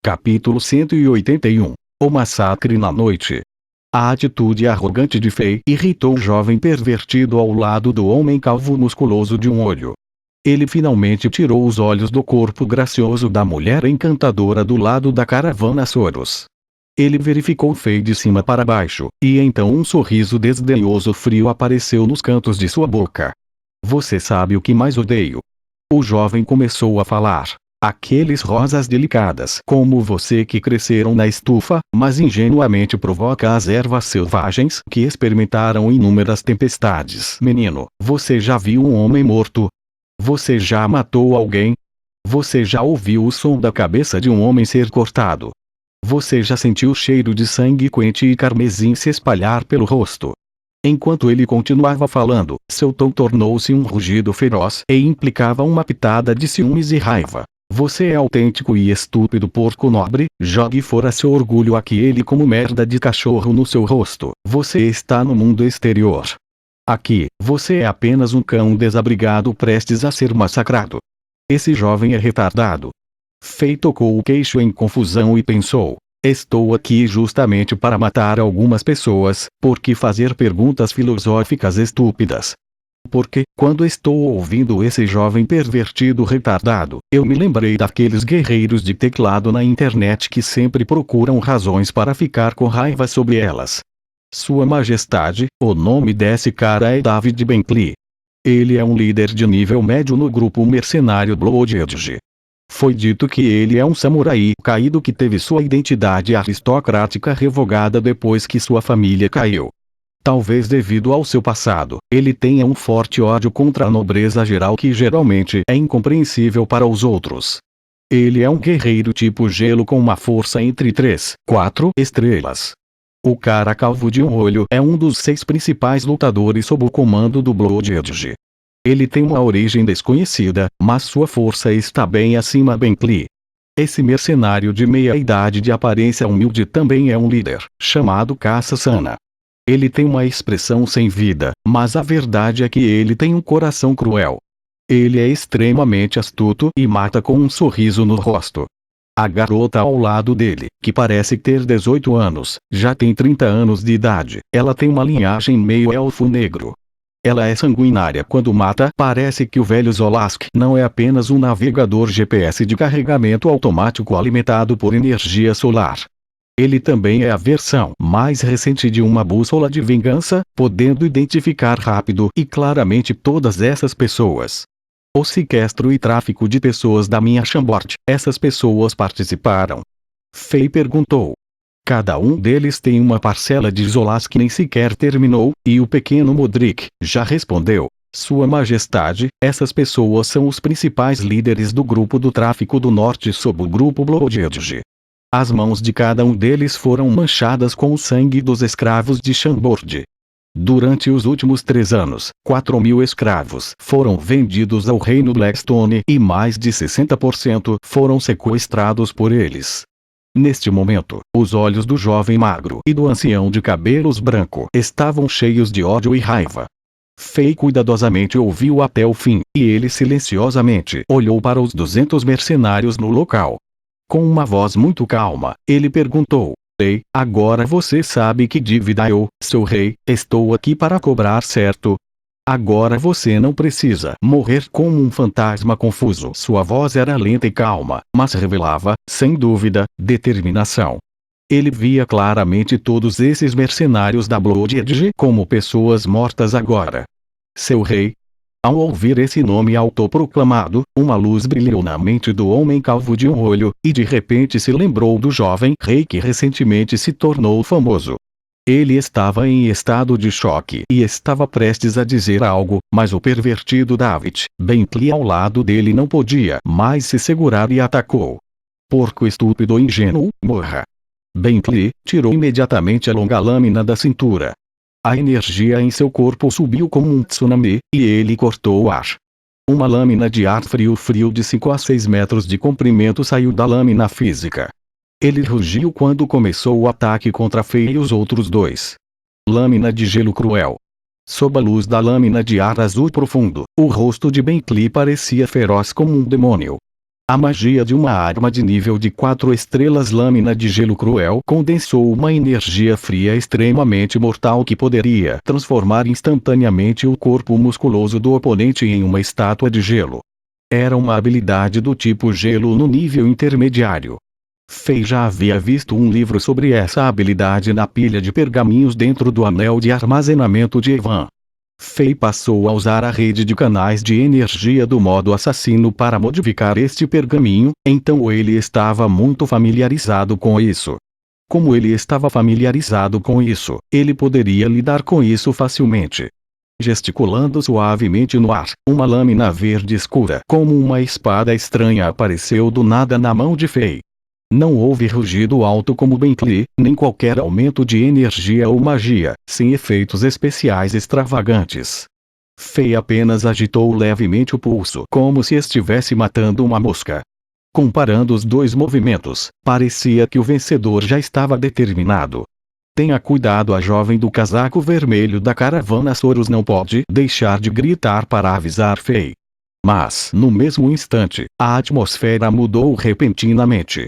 Capítulo 181. O massacre na noite. A atitude arrogante de Fei irritou o jovem pervertido ao lado do homem calvo musculoso de um olho. Ele finalmente tirou os olhos do corpo gracioso da mulher encantadora do lado da caravana Soros. Ele verificou Fei de cima para baixo, e então um sorriso desdenhoso frio apareceu nos cantos de sua boca. Você sabe o que mais odeio? O jovem começou a falar. Aqueles rosas delicadas como você que cresceram na estufa, mas ingenuamente provoca as ervas selvagens que experimentaram inúmeras tempestades. Menino, você já viu um homem morto? Você já matou alguém? Você já ouviu o som da cabeça de um homem ser cortado? Você já sentiu o cheiro de sangue quente e carmesim se espalhar pelo rosto? Enquanto ele continuava falando, seu tom tornou-se um rugido feroz e implicava uma pitada de ciúmes e raiva. Você é autêntico e estúpido porco nobre, jogue fora seu orgulho aquele como merda de cachorro no seu rosto. Você está no mundo exterior. Aqui, você é apenas um cão desabrigado prestes a ser massacrado. Esse jovem é retardado. Fei tocou o queixo em confusão e pensou. Estou aqui justamente para matar algumas pessoas, por que fazer perguntas filosóficas estúpidas? Porque, quando estou ouvindo esse jovem pervertido retardado, eu me lembrei daqueles guerreiros de teclado na internet que sempre procuram razões para ficar com raiva sobre elas. Sua Majestade, o nome desse cara é David Bentley. Ele é um líder de nível médio no grupo mercenário Blood Edge. Foi dito que ele é um samurai caído que teve sua identidade aristocrática revogada depois que sua família caiu. Talvez devido ao seu passado, ele tenha um forte ódio contra a nobreza geral que geralmente é incompreensível para os outros. Ele é um guerreiro tipo gelo com uma força entre 3, 4 estrelas. O cara calvo de um olho é um dos 6 principais lutadores sob o comando do Blood Edge. Ele tem uma origem desconhecida, mas sua força está bem acima Bentley. Esse mercenário de meia-idade de aparência humilde também é um líder, chamado Caça-Sana. Ele tem uma expressão sem vida, mas a verdade é que ele tem um coração cruel. Ele é extremamente astuto e mata com um sorriso no rosto. A garota ao lado dele, que parece ter 18 anos, já tem 30 anos de idade. Ela tem uma linhagem meio elfo negro. Ela é sanguinária quando mata. Parece que o velho Zolask não é apenas um navegador GPS de carregamento automático alimentado por energia solar. Ele também é a versão mais recente de uma bússola de vingança, podendo identificar rápido e claramente todas essas pessoas. O sequestro e tráfico de pessoas da minha Chambord, essas pessoas participaram? Fei perguntou. Cada um deles tem uma parcela de Zolas que nem sequer terminou, e o pequeno Modric já respondeu. Sua Majestade, essas pessoas são os principais líderes do grupo do tráfico do norte sob o grupo Blood Edge. As mãos de cada um deles foram manchadas com o sangue dos escravos de Chambord. Durante os últimos 3 anos, 4.000 escravos foram vendidos ao reino Blackstone e mais de 60% foram sequestrados por eles. Neste momento, os olhos do jovem magro e do ancião de cabelos branco estavam cheios de ódio e raiva. Fei cuidadosamente ouviu até o fim, e ele silenciosamente olhou para os 200 mercenários no local. Com uma voz muito calma, ele perguntou. Ei, agora você sabe que dívida eu, seu rei, estou aqui para cobrar, certo? Agora você não precisa morrer como um fantasma confuso. Sua voz era lenta e calma, mas revelava, sem dúvida, determinação. Ele via claramente todos esses mercenários da Blood Edge como pessoas mortas agora. Seu rei? Ao ouvir esse nome autoproclamado, uma luz brilhou na mente do homem calvo de um olho, e de repente se lembrou do jovem rei que recentemente se tornou famoso. Ele estava em estado de choque e estava prestes a dizer algo, mas o pervertido David Bentley ao lado dele não podia mais se segurar e atacou. Porco estúpido ingênuo, morra! Bentley tirou imediatamente a longa lâmina da cintura. A energia em seu corpo subiu como um tsunami, e ele cortou o ar. Uma lâmina de ar frio de 5 a 6 metros de comprimento saiu da lâmina física. Ele rugiu quando começou o ataque contra Fei e os outros 2. Lâmina de gelo cruel. Sob a luz da lâmina de ar azul profundo, o rosto de Bentley parecia feroz como um demônio. A magia de uma arma de nível de 4 estrelas lâmina de gelo cruel condensou uma energia fria extremamente mortal que poderia transformar instantaneamente o corpo musculoso do oponente em uma estátua de gelo. Era uma habilidade do tipo gelo no nível intermediário. Fei já havia visto um livro sobre essa habilidade na pilha de pergaminhos dentro do anel de armazenamento de Evan. Fei passou a usar a rede de canais de energia do modo assassino para modificar este pergaminho, então ele estava muito familiarizado com isso. Como ele estava familiarizado com isso, ele poderia lidar com isso facilmente. Gesticulando suavemente no ar, uma lâmina verde escura como uma espada estranha apareceu do nada na mão de Fei. Não houve rugido alto como Bentley, nem qualquer aumento de energia ou magia, sem efeitos especiais extravagantes. Fei apenas agitou levemente o pulso como se estivesse matando uma mosca. Comparando os dois movimentos, parecia que o vencedor já estava determinado. Tenha cuidado, a jovem do casaco vermelho da caravana Soros não pode deixar de gritar para avisar Fei. Mas, no mesmo instante, a atmosfera mudou repentinamente.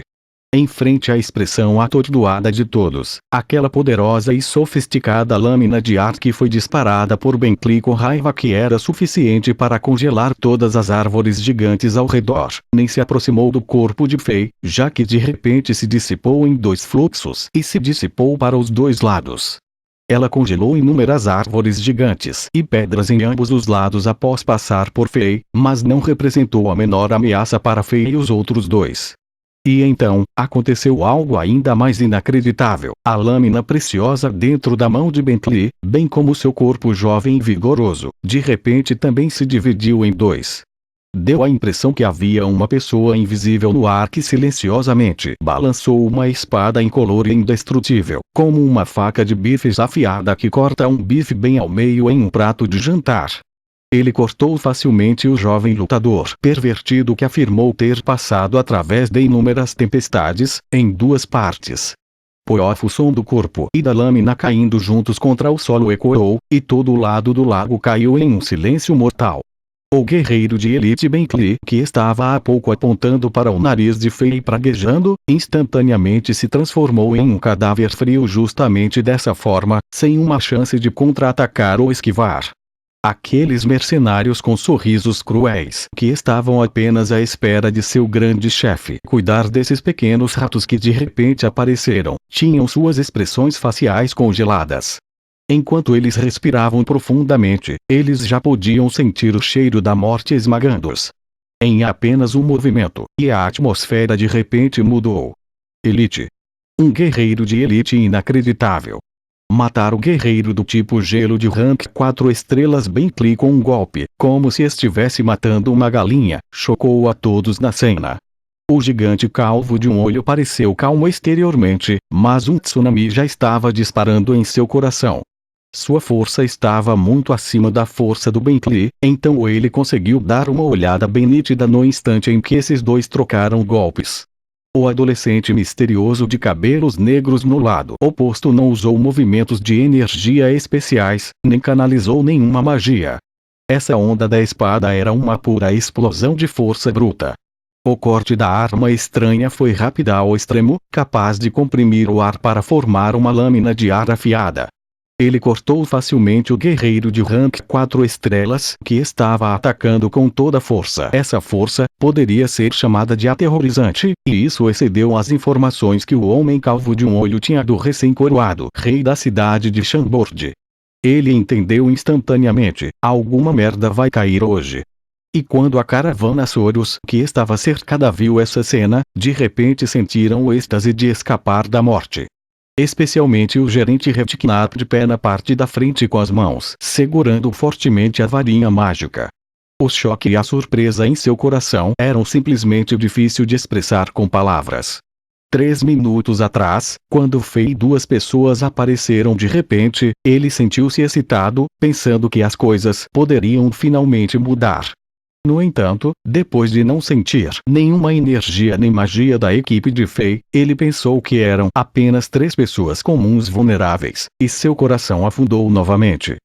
Em frente à expressão atordoada de todos, aquela poderosa e sofisticada lâmina de ar que foi disparada por Bentley com raiva que era suficiente para congelar todas as árvores gigantes ao redor, nem se aproximou do corpo de Fei, já que de repente se dissipou em dois fluxos e se dissipou para os dois lados. Ela congelou inúmeras árvores gigantes e pedras em ambos os lados após passar por Fei, mas não representou a menor ameaça para Fei e os outros dois. E então, aconteceu algo ainda mais inacreditável. A lâmina preciosa dentro da mão de Bentley, bem como seu corpo jovem e vigoroso, de repente também se dividiu em dois. Deu a impressão que havia uma pessoa invisível no ar que silenciosamente balançou uma espada incolor e indestrutível, como uma faca de bifes afiada que corta um bife bem ao meio em um prato de jantar. Ele cortou facilmente o jovem lutador pervertido que afirmou ter passado através de inúmeras tempestades, em duas partes. O som do corpo e da lâmina caindo juntos contra o solo ecoou, e todo o lado do lago caiu em um silêncio mortal. O guerreiro de elite Bentley, que estava há pouco apontando para o nariz de Fei e praguejando, instantaneamente se transformou em um cadáver frio justamente dessa forma, sem uma chance de contra-atacar ou esquivar. Aqueles mercenários com sorrisos cruéis que estavam apenas à espera de seu grande chefe cuidar desses pequenos ratos que de repente apareceram, tinham suas expressões faciais congeladas. Enquanto eles respiravam profundamente, eles já podiam sentir o cheiro da morte esmagando-os. Em apenas um movimento, e a atmosfera de repente mudou. Elite. Um guerreiro de elite inacreditável. Matar o guerreiro do tipo gelo de rank 4 estrelas Bentley com um golpe, como se estivesse matando uma galinha, chocou a todos na cena. O gigante calvo de um olho pareceu calmo exteriormente, mas um tsunami já estava disparando em seu coração. Sua força estava muito acima da força do Bentley, então ele conseguiu dar uma olhada bem nítida no instante em que esses dois trocaram golpes. O adolescente misterioso de cabelos negros no lado oposto não usou movimentos de energia especiais, nem canalizou nenhuma magia. Essa onda da espada era uma pura explosão de força bruta. O corte da arma estranha foi rápida ao extremo, capaz de comprimir o ar para formar uma lâmina de ar afiada. Ele cortou facilmente o guerreiro de rank 4 estrelas que estava atacando com toda força. Essa força poderia ser chamada de aterrorizante, e isso excedeu as informações que o homem calvo de um olho tinha do recém-coroado rei da cidade de Chambord. Ele entendeu instantaneamente: alguma merda vai cair hoje. E quando a caravana Soros que estava cercada viu essa cena, de repente sentiram o êxtase de escapar da morte. Especialmente o gerente Redknapp de pé na parte da frente com as mãos segurando fortemente a varinha mágica. O choque e a surpresa em seu coração eram simplesmente difícil de expressar com palavras. 3 minutos atrás, quando Fei e 2 pessoas apareceram de repente, ele sentiu-se excitado, pensando que as coisas poderiam finalmente mudar. No entanto, depois de não sentir nenhuma energia nem magia da equipe de Fei, ele pensou que eram apenas 3 pessoas comuns vulneráveis, e seu coração afundou novamente.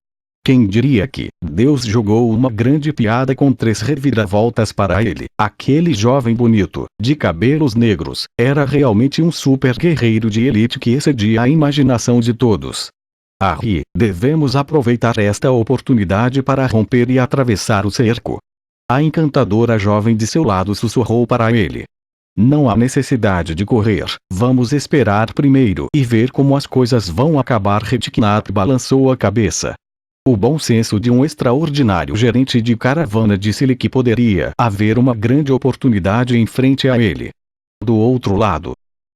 Quem diria que Deus jogou uma grande piada com 3 reviravoltas para ele? Aquele jovem bonito, de cabelos negros, era realmente um super guerreiro de elite que excedia a imaginação de todos. Devemos aproveitar esta oportunidade para romper e atravessar o cerco. A encantadora jovem de seu lado sussurrou para ele. Não há necessidade de correr, vamos esperar primeiro e ver como as coisas vão acabar. Redknapp balançou a cabeça. O bom senso de um extraordinário gerente de caravana disse-lhe que poderia haver uma grande oportunidade em frente a ele. Do outro lado,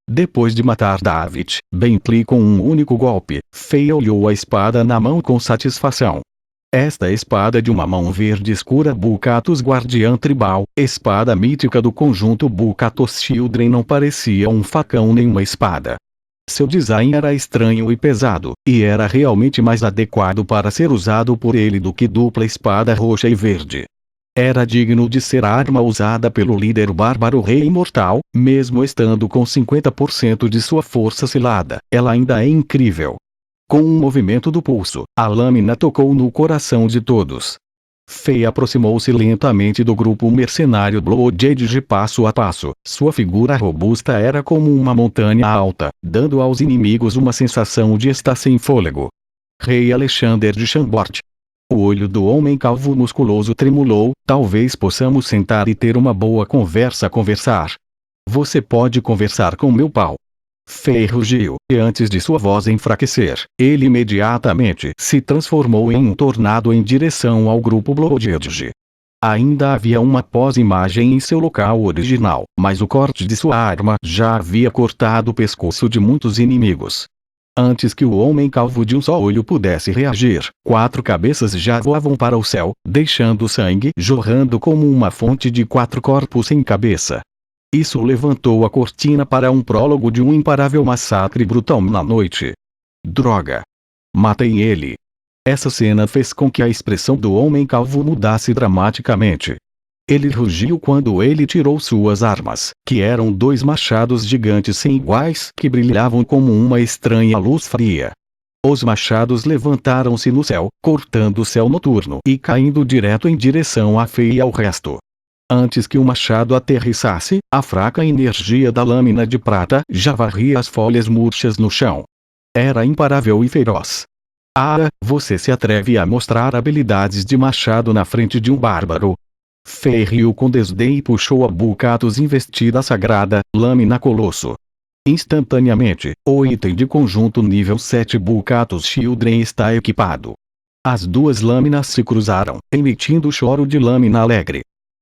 depois de matar David Bentley com um único golpe, Faye olhou a espada na mão com satisfação. Esta espada de uma mão verde escura Bukatos Guardiã Tribal, espada mítica do conjunto Bukatos Children, não parecia um facão nem uma espada. Seu design era estranho e pesado, e era realmente mais adequado para ser usado por ele do que dupla espada roxa e verde. Era digno de ser a arma usada pelo líder bárbaro rei imortal, mesmo estando com 50% de sua força selada, ela ainda é incrível. Com um movimento do pulso, a lâmina tocou no coração de todos. Faye aproximou-se lentamente do grupo mercenário Bloodjade de passo a passo. Sua figura robusta era como uma montanha alta, dando aos inimigos uma sensação de estar sem fôlego. Rei Alexander de Chambord. O olho do homem calvo musculoso tremulou. Talvez possamos sentar e ter uma boa conversa. Conversar? Você pode conversar com meu pau. Faye rugiu, e antes de sua voz enfraquecer, ele imediatamente se transformou em um tornado em direção ao grupo Bloodjade. Ainda havia uma pós-imagem em seu local original, mas o corte de sua arma já havia cortado o pescoço de muitos inimigos. Antes que o homem calvo de um só olho pudesse reagir, 4 cabeças já voavam para o céu, deixando sangue jorrando como uma fonte de 4 corpos sem cabeça. Isso levantou a cortina para um prólogo de um imparável massacre brutal na noite. Droga! Matem ele! Essa cena fez com que a expressão do homem calvo mudasse dramaticamente. Ele rugiu quando ele tirou suas armas, que eram 2 machados gigantes sem iguais que brilhavam como uma estranha luz fria. Os machados levantaram-se no céu, cortando o céu noturno e caindo direto em direção a Faye e ao resto. Antes que o machado aterrissasse, a fraca energia da lâmina de prata já varria as folhas murchas no chão. Era imparável e feroz. Você se atreve a mostrar habilidades de machado na frente de um bárbaro? Faye riu com desdém e puxou a Bukatos investida sagrada, lâmina colosso. Instantaneamente, o item de conjunto nível 7 Bukatos Children está equipado. As 2 lâminas se cruzaram, emitindo choro de lâmina alegre.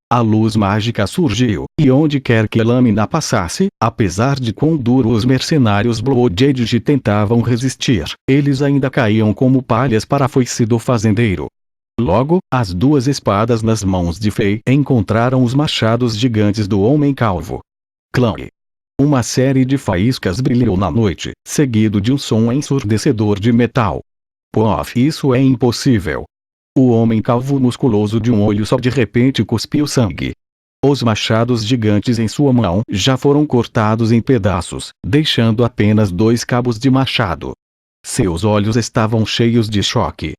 A luz mágica surgiu, e onde quer que a lâmina passasse, apesar de quão duro os mercenários Bloodjade tentavam resistir, eles ainda caíam como palhas para a foice do fazendeiro. Logo, as 2 espadas nas mãos de Faye encontraram os machados gigantes do homem calvo. Clang! Uma série de faíscas brilhou na noite, seguido de um som ensurdecedor de metal. Pof! Isso é impossível! O homem calvo musculoso de um olho só de repente cuspiu sangue. Os machados gigantes em sua mão já foram cortados em pedaços, deixando apenas 2 cabos de machado. Seus olhos estavam cheios de choque.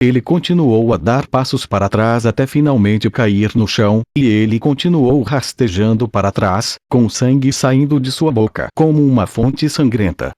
Ele continuou a dar passos para trás até finalmente cair no chão, e ele continuou rastejando para trás, com sangue saindo de sua boca como uma fonte sangrenta.